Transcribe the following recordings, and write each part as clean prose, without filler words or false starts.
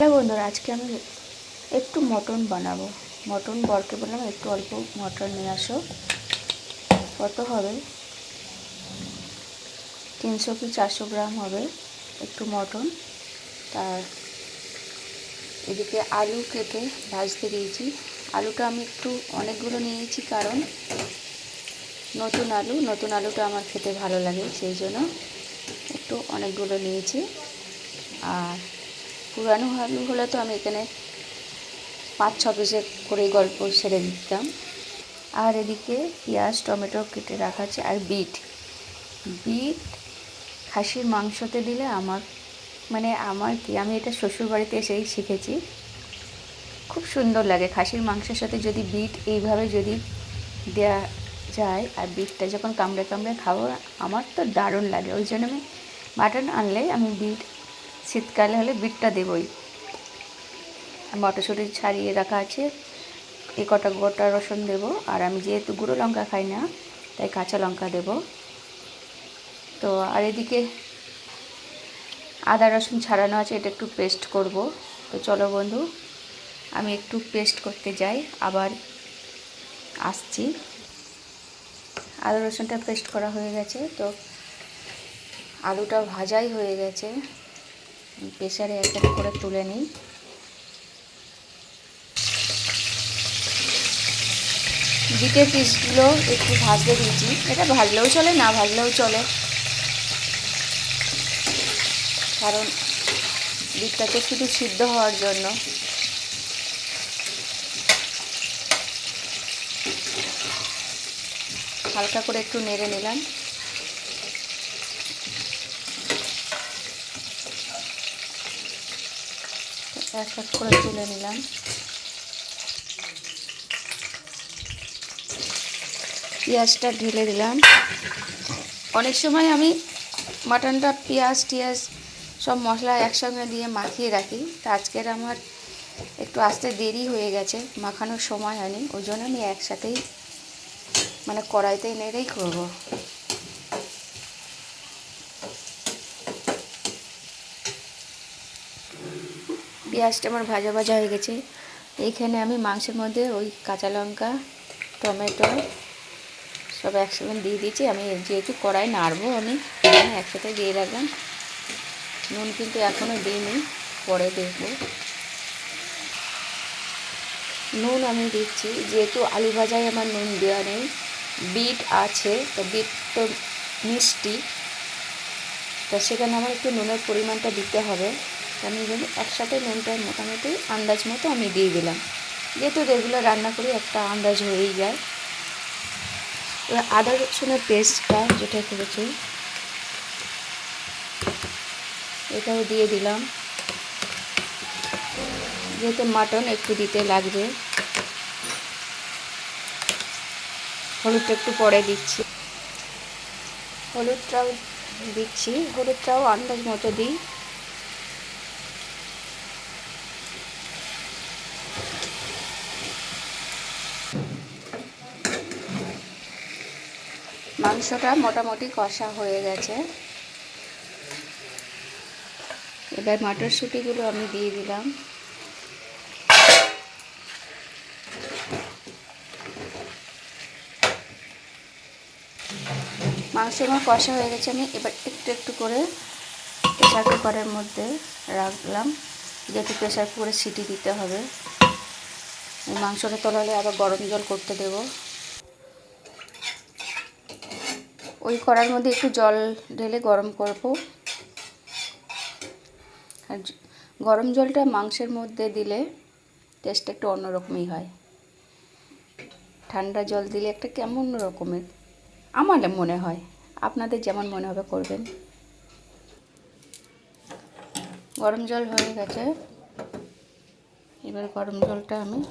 Hello বন্ধুরা, আজকে আমি একটু মটন বানাবো। মটন বরকে বললাম একটু অল্প মটন নিয়ে আসো। কত হবে, 300 কি 400 গ্রাম হবে একটু মটন। তার এদিকে আলু কেটে ভাজতে দিয়েছি। আলুটা আমি একটু অনেকগুলো নিয়েছি, কারণ নতুন আলুটা আমার খেতে ভালো লাগে, সেই জন্য একটু অনেকগুলো নিয়েছি। আর পুরানো আলু হলে তো আমি এখানে 5-6 পিসের করেই গল্প সেরে দিতাম। আর এদিকে পেঁয়াজ টমেটো কেটে রাখা আছে। আর বিট খাসির মাংসতে দিলে আমার কি, আমি এটা শ্বশুরবাড়িতে এসেই শিখেছি, খুব সুন্দর লাগে। খাসির মাংসের সাথে যদি বিট এইভাবে যদি দেওয়া যায়, আর বিটটা যখন কামড়ে কামড়ে খাবো, আমার তো দারুণ লাগে। ওই জন্য আমি মাটন আনলে আমি বিট, শীতকালে হলে বিটটা দেবই। মটরশুঁটি ছাড়িয়ে রাখা আছে, এই কটা গোটা রসুন দেবো। আর আমি যেহেতু গুঁড়ো লঙ্কা খাই না, তাই কাঁচা লঙ্কা দেবো। তো আর এদিকে আদা রসুন ছাড়ানো আছে, এটা একটু পেস্ট করব। তো চলো বন্ধু, আমি একটু পেস্ট করতে যাই, আবার আসছি। আদা রসুনটা পেস্ট করা হয়ে গেছে, তো আলুটা ভাজাই হয়ে গেছে। প্রেসারে এক এক করে তুলে নিই। বিটের পিসগুলো একটু ভাজতে দিয়েছি, এটা ভাজলেও চলে, না ভাজলেও চলে, কারণ বিটটা তো শুধু সিদ্ধ হওয়ার জন্য। হালকা করে একটু নেড়ে নিলাম। এক এক করে তুলে নিলাম। পেঁয়াজটা ঢেলে দিলাম। অনেক সময় আমি মাটনটা পেঁয়াজ টিয়াজ সব মশলা একসঙ্গে দিয়ে মাখিয়ে রাখি, তা আজকের আমার একটু আসতে দেরি হয়ে গেছে, মাখানোর সময় হয়নি, ওই জন্য আমি একসাথেই কড়াইতেই নেড়েই করব। পেঁয়াজটা আমার ভাজা ভাজা হয়ে গেছে। এইখানে আমি মাংসের মধ্যে ওই কাঁচা লঙ্কা টমেটো সব একসঙ্গে দিয়ে দিয়েছি। আমি যেহেতু কড়াই নাড়বো, আমি একসাথে দিয়ে রাখলাম। নুন কিন্তু এখনও দিইনি, পরে দেখব। নুন আমি দিচ্ছি, যেহেতু আলু ভাজায় আমার নুন দেওয়া নেই, বিট আছে, তো বিট তো মিষ্টি, তো সেখানে আমার একটু নুনের পরিমাণটা দিতে হবে। আমি একসাথে নুনটা মোটামুটি আন্দাজ মতো আমি দিয়ে দিলাম, যেহেতু রেগুলার রান্না করি একটা আন্দাজ হয়েই যায়। এবার আদা রসুনের পেস্টটা যেটা করেছি এটাও দিয়ে দিলাম, যেহেতু মাটন একটু দিতে লাগবে। হলুদটা একটু পরে দিচ্ছি, হলুদটাও আন্দাজ মতো দিই। মাংসটা মোটামুটি কষা হয়ে গেছে। এবার মটরশুঁটিগুলো আমি দিয়ে দিলাম। মাংস আমার কষা হয়ে গেছে, আমি এবার একটু একটু করে প্রেসার কুকারের মধ্যে রাখলাম, যেহেতু প্রেসার কুকারে সিটি দিতে হবে। এই মাংসটা তোলালে আবার গরম জল করতে দেব। ওই কড়ার মধ্যে একটু জল ঢেলে গরম করব। আর গরম জলটা মাংসের মধ্যে দিলে টেস্টটা একটু অন্যরকমই হয়। ঠান্ডা জল দিলে একটা কেমন রকমের আমার মনে হয়, আপনাদের যেমন মনে হবে করবেন। গরম জল হয়ে গেছে, এবার গরম জলটা আমি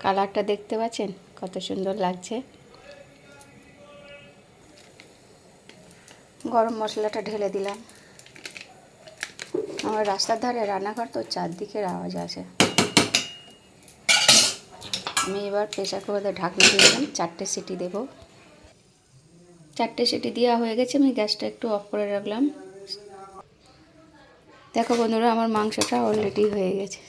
কালারটা দেখতে পাচ্ছেন কত সুন্দর লাগছে। গরম মশলাটা ঢেলে দিলাম। আমার রাস্তার ধারে রান্নাঘর, তো চারদিকের আওয়াজ আছে। আমি এবার প্রেসার কুকারে ঢাকনা দিয়ে দিলাম, 4টে সিটি দেব। 4টে সিটি দেওয়া হয়ে গেছে, আমি গ্যাসটা একটু অফ করে রাখলাম। দেখো বন্ধুরা, আমার মাংসটা অলরেডি হয়ে গেছে।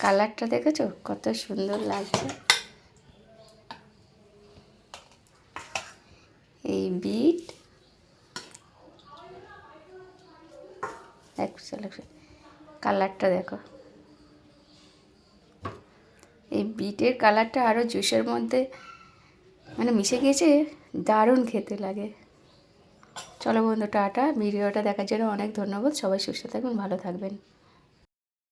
কালারটা দেখেছো কত সুন্দর লাগছে। এই বিট কালারটা দেখো, এই বিটের কালারটা আরও জুসের মধ্যে মানে মিশে গিয়েছে, দারুণ খেতে লাগে। চলো বন্ধু, টাটা। ভিডিওটা দেখার জন্য অনেক ধন্যবাদ। সবাই সুস্থ থাকবেন, ভালো থাকবেন।